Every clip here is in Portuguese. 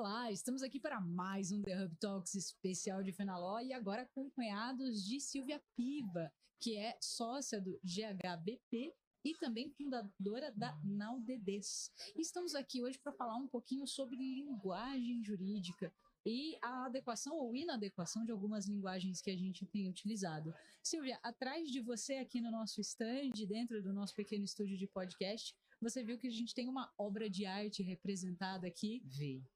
Olá, estamos aqui para mais um The Hub Talks especial de Fenaló e agora acompanhados de Silvia Piva, que é sócia do GHBP e também fundadora da NauDDs. E estamos aqui hoje para falar um pouquinho sobre linguagem jurídica e a adequação ou inadequação de algumas linguagens que a gente tem utilizado. Silvia, atrás de você aqui no nosso stand, dentro do nosso pequeno estúdio de podcast, você viu que a gente tem uma obra de arte representada aqui,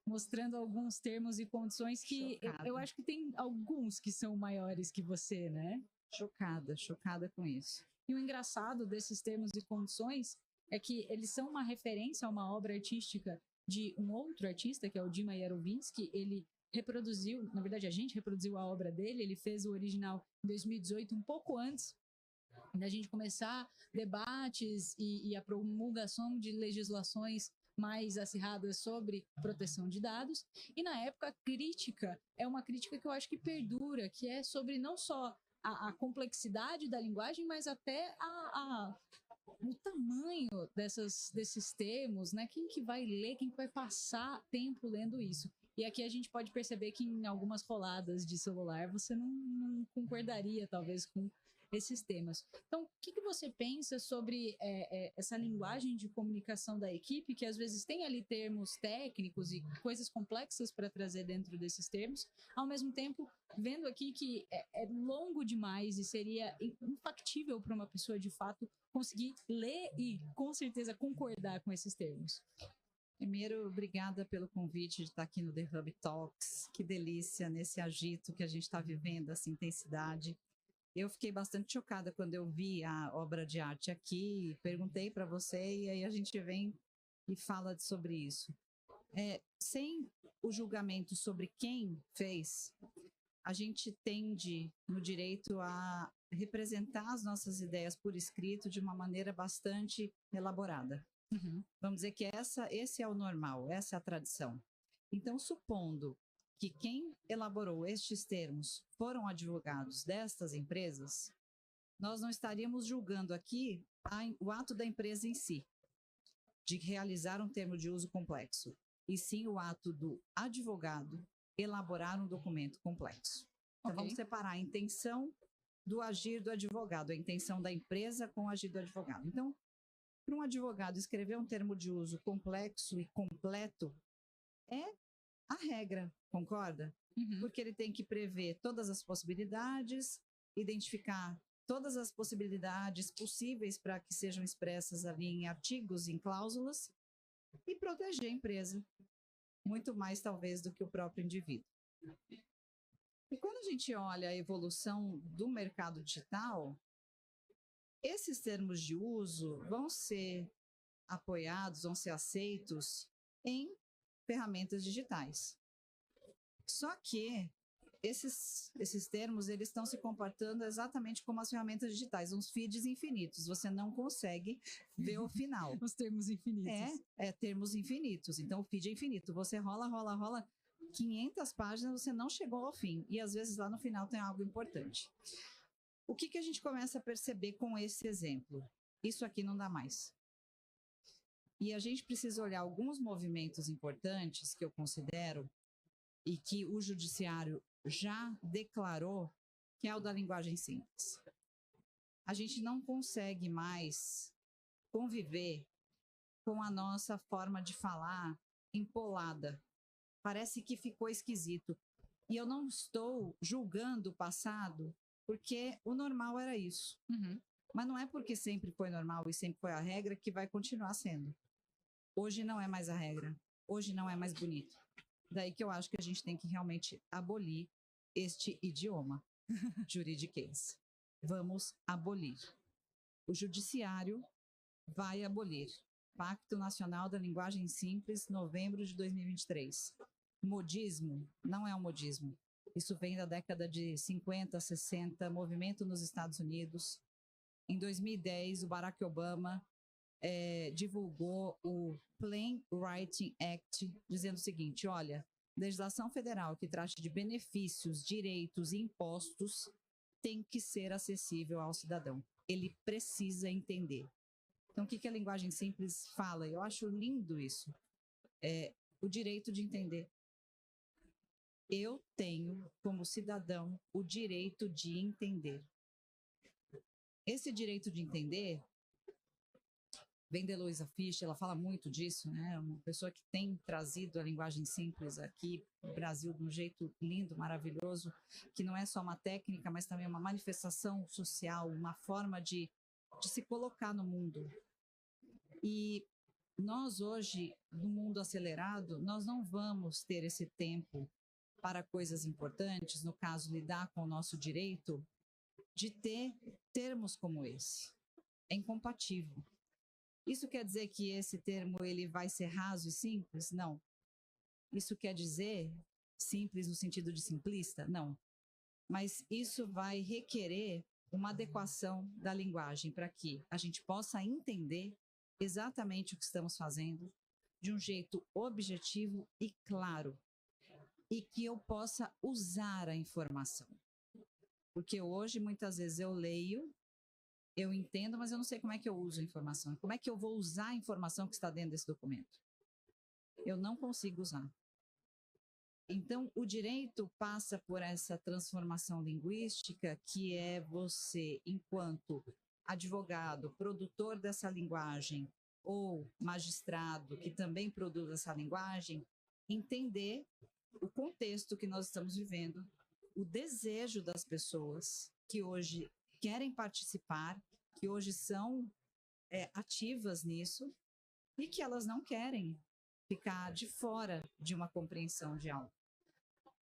mostrando alguns termos e condições que eu acho que tem alguns que são maiores que você, né? Chocada com isso. E o engraçado desses termos e condições é que eles são uma referência a uma obra artística de um outro artista, que é o Dima Yarovinski. Ele reproduziu, na verdade a gente reproduziu a obra dele, ele fez o original em 2018, um pouco antes da gente começar debates e a promulgação de legislações mais acirradas sobre proteção de dados. E na época a crítica é uma crítica que eu acho que perdura, que é sobre não só a complexidade da linguagem, mas até o tamanho desses termos, né? Quem que vai ler, quem que vai passar tempo lendo isso? E aqui a gente pode perceber que em algumas roladas de celular você não concordaria, talvez, com esses temas. Então, o que você pensa sobre essa linguagem de comunicação da equipe, que às vezes tem ali termos técnicos e coisas complexas para trazer dentro desses termos, ao mesmo tempo vendo aqui que é longo demais e seria infactível para uma pessoa, de fato, conseguir ler e, com certeza, concordar com esses termos? Primeiro, obrigada pelo convite de estar aqui no The Hub Talks. Que delícia nesse agito que a gente está vivendo, essa intensidade. Eu fiquei bastante chocada quando eu vi a obra de arte aqui, perguntei para você e aí a gente vem e fala sobre isso. Sem o julgamento sobre quem fez, a gente tende no direito a representar as nossas ideias por escrito de uma maneira bastante elaborada. Uhum. Vamos dizer que esse é o normal, essa é a tradição. Então, supondo que quem elaborou estes termos foram advogados destas empresas, nós não estaríamos julgando aqui o ato da empresa em si, de realizar um termo de uso complexo, e sim o ato do advogado elaborar um documento complexo. Então, vamos separar a intenção do agir do advogado, a intenção da empresa com o agir do advogado. Então, para um advogado escrever um termo de uso complexo e completo é a regra, concorda? Uhum. Porque ele tem que prever todas as possibilidades, identificar todas as possibilidades possíveis para que sejam expressas ali em artigos, em cláusulas, e proteger a empresa, muito mais talvez do que o próprio indivíduo. E quando a gente olha a evolução do mercado digital, esses termos de uso vão ser apoiados, vão ser aceitos em ferramentas digitais. Só que esses termos, eles estão se comportando exatamente como as ferramentas digitais, uns feeds infinitos. Você não consegue ver o final. Os termos infinitos. Termos infinitos. Então, o feed é infinito. Você rola 500 páginas, você não chegou ao fim. E, às vezes, lá no final tem algo importante. O que a gente começa a perceber com esse exemplo? Isso aqui não dá mais. E a gente precisa olhar alguns movimentos importantes que eu considero e que o judiciário já declarou, que é o da linguagem simples. A gente não consegue mais conviver com a nossa forma de falar empolada. Parece que ficou esquisito. E eu não estou julgando o passado, porque o normal era isso. Uhum. Mas não é porque sempre foi normal e sempre foi a regra que vai continuar sendo. Hoje não é mais a regra. Hoje não é mais bonito. Daí que eu acho que a gente tem que realmente abolir este idioma juridiquês. Vamos abolir. O judiciário vai abolir. Pacto Nacional da Linguagem Simples, novembro de 2023. Modismo não é um modismo. Isso vem da década de 50, 60, movimento nos Estados Unidos. Em 2010, o Barack Obama divulgou o Plain Writing Act, dizendo o seguinte: olha, legislação federal que trate de benefícios, direitos e impostos tem que ser acessível ao cidadão. Ele precisa entender. Então, o que a linguagem simples fala? Eu acho lindo isso. O direito de entender. eu tenho, como cidadão, o direito de entender. Esse direito de entender vem da Eloisa Fischer, ela fala muito disso, né? Uma pessoa que tem trazido a linguagem simples aqui no Brasil de um jeito lindo, maravilhoso, que não é só uma técnica, mas também uma manifestação social, uma forma de se colocar no mundo. E nós hoje, no mundo acelerado, nós não vamos ter esse tempo para coisas importantes, no caso, lidar com o nosso direito, de ter termos como esse. É incompatível. Isso quer dizer que esse termo ele vai ser raso e simples? Não. Isso quer dizer simples no sentido de simplista? Não. Mas isso vai requerer uma adequação da linguagem para que a gente possa entender exatamente o que estamos fazendo de um jeito objetivo e claro, e que eu possa usar a informação. Porque hoje, muitas vezes, eu leio, eu entendo, mas eu não sei como é que eu uso a informação. Como é que eu vou usar a informação que está dentro desse documento? Eu não consigo usar. Então, o direito passa por essa transformação linguística, que é você, enquanto advogado, produtor dessa linguagem, ou magistrado que também produz essa linguagem, entender o contexto que nós estamos vivendo, o desejo das pessoas que hoje querem participar, que hoje são ativas nisso e que elas não querem ficar de fora de uma compreensão de algo.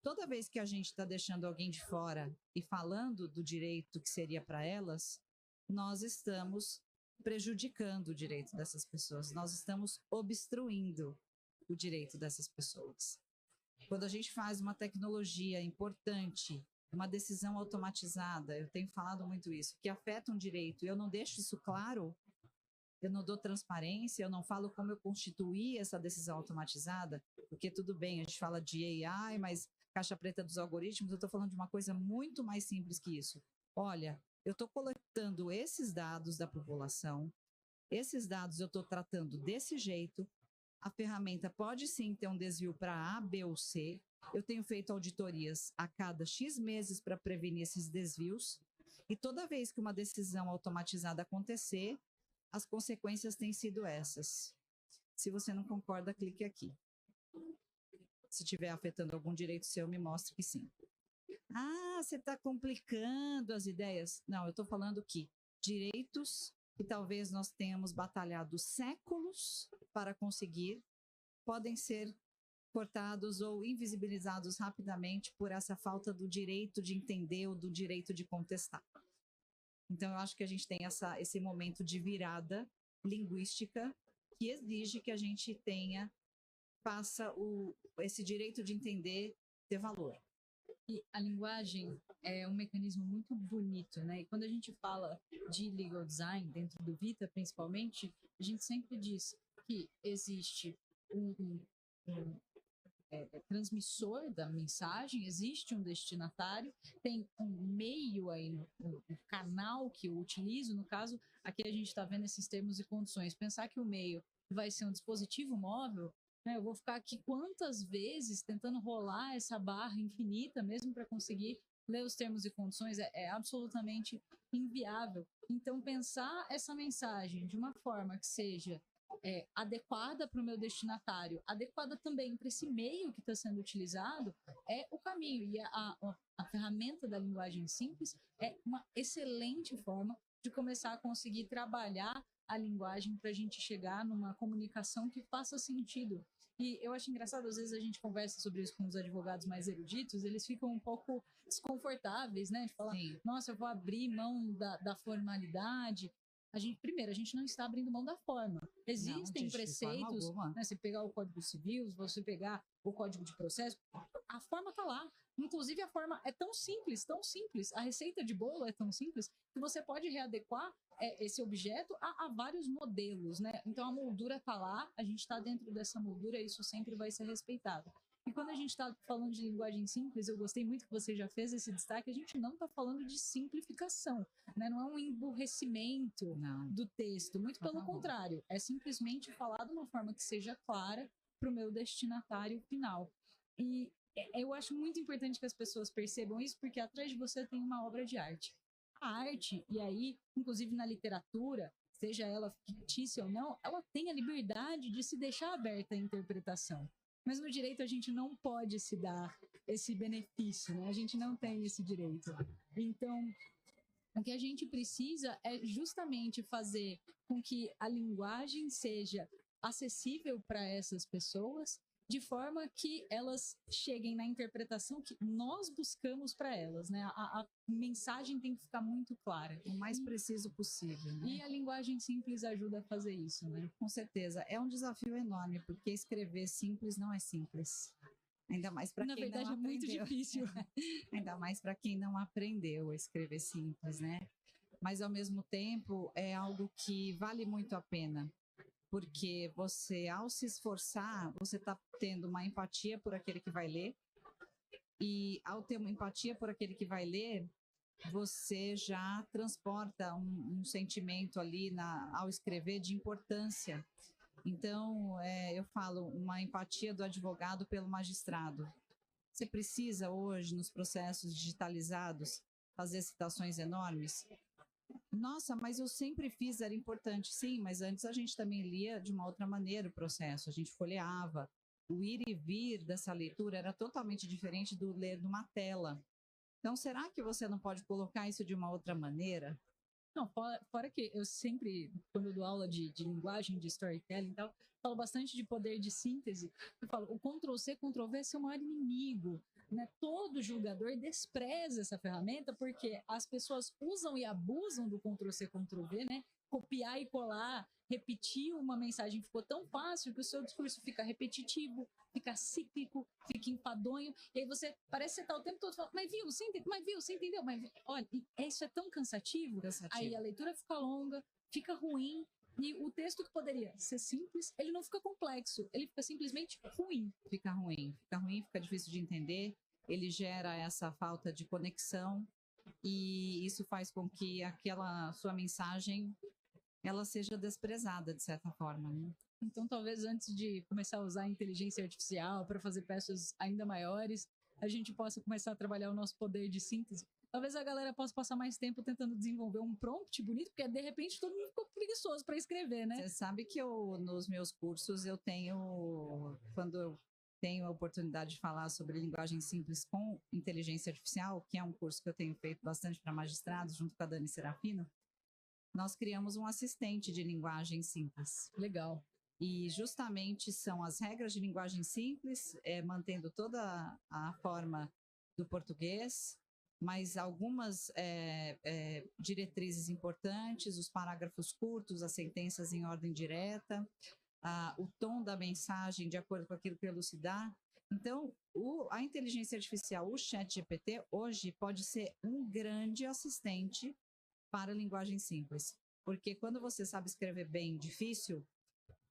Toda vez que a gente está deixando alguém de fora e falando do direito que seria para elas, nós estamos prejudicando o direito dessas pessoas, nós estamos obstruindo o direito dessas pessoas. Quando a gente faz uma tecnologia importante, uma decisão automatizada, eu tenho falado muito isso, que afeta um direito, e eu não deixo isso claro, eu não dou transparência, eu não falo como eu constituí essa decisão automatizada, porque tudo bem, a gente fala de AI, mas caixa preta dos algoritmos, eu estou falando de uma coisa muito mais simples que isso. Olha, eu estou coletando esses dados da população, esses dados eu estou tratando desse jeito, a ferramenta pode sim ter um desvio para A, B ou C. Eu tenho feito auditorias a cada X meses para prevenir esses desvios. E toda vez que uma decisão automatizada acontecer, as consequências têm sido essas. Se você não concorda, clique aqui. Se estiver afetando algum direito seu, me mostre que sim. Ah, você está complicando as ideias. Não, eu estou falando que direitos que talvez nós tenhamos batalhado séculos para conseguir, podem ser cortados ou invisibilizados rapidamente por essa falta do direito de entender ou do direito de contestar. Então, eu acho que a gente tem esse momento de virada linguística que exige que a gente faça esse direito de entender ter valor. E a linguagem é um mecanismo muito bonito, né? E quando a gente fala de legal design, dentro do Vita principalmente, a gente sempre diz que existe um transmissor da mensagem, existe um destinatário, tem um meio aí, um canal que eu utilizo, no caso, aqui a gente está vendo esses termos e condições. Pensar que o meio vai ser um dispositivo móvel, eu vou ficar aqui quantas vezes tentando rolar essa barra infinita mesmo para conseguir ler os termos e condições é absolutamente inviável. Então, pensar essa mensagem de uma forma que seja adequada para o meu destinatário, adequada também para esse meio que está sendo utilizado, é o caminho. E a ferramenta da linguagem simples é uma excelente forma de começar a conseguir trabalhar a linguagem para a gente chegar numa comunicação que faça sentido. E eu acho engraçado, às vezes a gente conversa sobre isso com os advogados mais eruditos, eles ficam um pouco desconfortáveis, né? De falar, sim, nossa, eu vou abrir mão da formalidade. Primeiro, a gente não está abrindo mão da forma. Existem preceitos, né? Se pegar o Código Civil, se você pegar o Código de Processo, a forma está lá. Inclusive, a forma é tão simples, a receita de bolo é tão simples, que você pode readequar esse objeto a vários modelos, né? Então, a moldura está lá, a gente está dentro dessa moldura, isso sempre vai ser respeitado. E quando a gente está falando de linguagem simples, eu gostei muito que você já fez esse destaque, a gente não está falando de simplificação, né? Não é um emburrecimento do texto, muito pelo contrário, é simplesmente falar de uma forma que seja clara para o meu destinatário final. E eu acho muito importante que as pessoas percebam isso, porque atrás de você tem uma obra de arte. A arte, e aí, inclusive na literatura, seja ela fictícia ou não, ela tem a liberdade de se deixar aberta à interpretação. Mas no direito a gente não pode se dar esse benefício, né? A gente não tem esse direito. Então, o que a gente precisa é justamente fazer com que a linguagem seja acessível para essas pessoas, de forma que elas cheguem na interpretação que nós buscamos para elas, né? A mensagem tem que ficar muito clara. O mais preciso possível, né? E a linguagem simples ajuda a fazer isso, né? Com certeza. É um desafio enorme, porque escrever simples não é simples. Ainda mais para quem não aprendeu. Na verdade, é muito difícil. Ainda mais para quem não aprendeu a escrever simples, né? Mas, ao mesmo tempo, é algo que vale muito a pena. Porque você, ao se esforçar, você está tendo uma empatia por aquele que vai ler. E, ao ter uma empatia por aquele que vai ler, você já transporta um sentimento ali ao escrever de importância. Então, eu falo, uma empatia do advogado pelo magistrado. Você precisa hoje, nos processos digitalizados, fazer citações enormes? Nossa, mas eu sempre fiz, era importante. Sim, mas antes a gente também lia de uma outra maneira o processo, a gente folheava. O ir e vir dessa leitura era totalmente diferente do ler numa tela. Então, será que você não pode colocar isso de uma outra maneira? Não, fora que eu sempre, quando eu dou aula de linguagem, de storytelling e tal, falo bastante de poder de síntese. Eu falo, o Ctrl+C, Ctrl+V é seu maior inimigo. Né? Todo julgador despreza essa ferramenta porque as pessoas usam e abusam do Ctrl+C, Ctrl+V, né? Copiar e colar, repetir uma mensagem ficou tão fácil que o seu discurso fica repetitivo, fica cíclico, fica enfadonho, e aí você parece que você tá o tempo todo falando, mas viu, você entendeu? Mas olha, isso é tão cansativo, aí a leitura fica longa, fica ruim, e o texto que poderia ser simples, ele não fica complexo, ele fica simplesmente ruim. Fica ruim, fica difícil de entender, ele gera essa falta de conexão, e isso faz com que aquela sua mensagem ela seja desprezada de certa forma, né? Então, talvez antes de começar a usar a inteligência artificial para fazer peças ainda maiores, a gente possa começar a trabalhar o nosso poder de síntese. Talvez a galera possa passar mais tempo tentando desenvolver um prompt bonito, porque de repente todo mundo ficou preguiçoso para escrever, né? Você sabe que nos meus cursos eu tenho, quando eu tenho a oportunidade de falar sobre linguagem simples com inteligência artificial, que é um curso que eu tenho feito bastante para magistrados, junto com a Dani Serafino, nós criamos um assistente de linguagem simples. Legal. E justamente são as regras de linguagem simples, mantendo toda a forma do português, mas algumas diretrizes importantes, os parágrafos curtos, as sentenças em ordem direta, o tom da mensagem de acordo com aquilo que elucidar. Então, a inteligência artificial, o ChatGPT, hoje pode ser um grande assistente para a linguagem simples. Porque quando você sabe escrever bem difícil,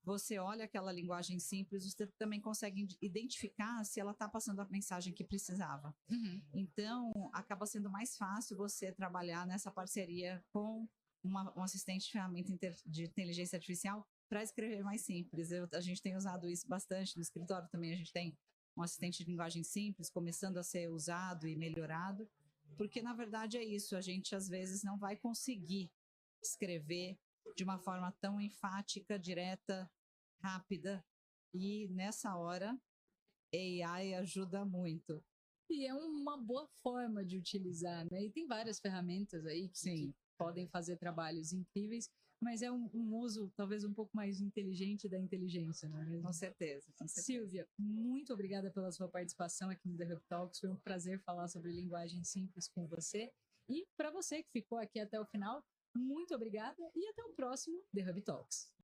você olha aquela linguagem simples, você também consegue identificar se ela está passando a mensagem que precisava. Uhum. Então, acaba sendo mais fácil você trabalhar nessa parceria com um assistente de ferramenta de inteligência artificial para escrever mais simples. A gente tem usado isso bastante no escritório também, a gente tem um assistente de linguagem simples começando a ser usado e melhorado, porque na verdade é isso, a gente às vezes não vai conseguir escrever de uma forma tão enfática, direta, rápida, e nessa hora AI ajuda muito. E é uma boa forma de utilizar, né? E tem várias ferramentas aí que podem fazer trabalhos incríveis, mas é um uso talvez um pouco mais inteligente da inteligência, não é mesmo? Com certeza, com certeza. Silvia, muito obrigada pela sua participação aqui no The Hub Talks. Foi um prazer falar sobre linguagem simples com você. E para você que ficou aqui até o final, muito obrigada e até o próximo The Hub Talks.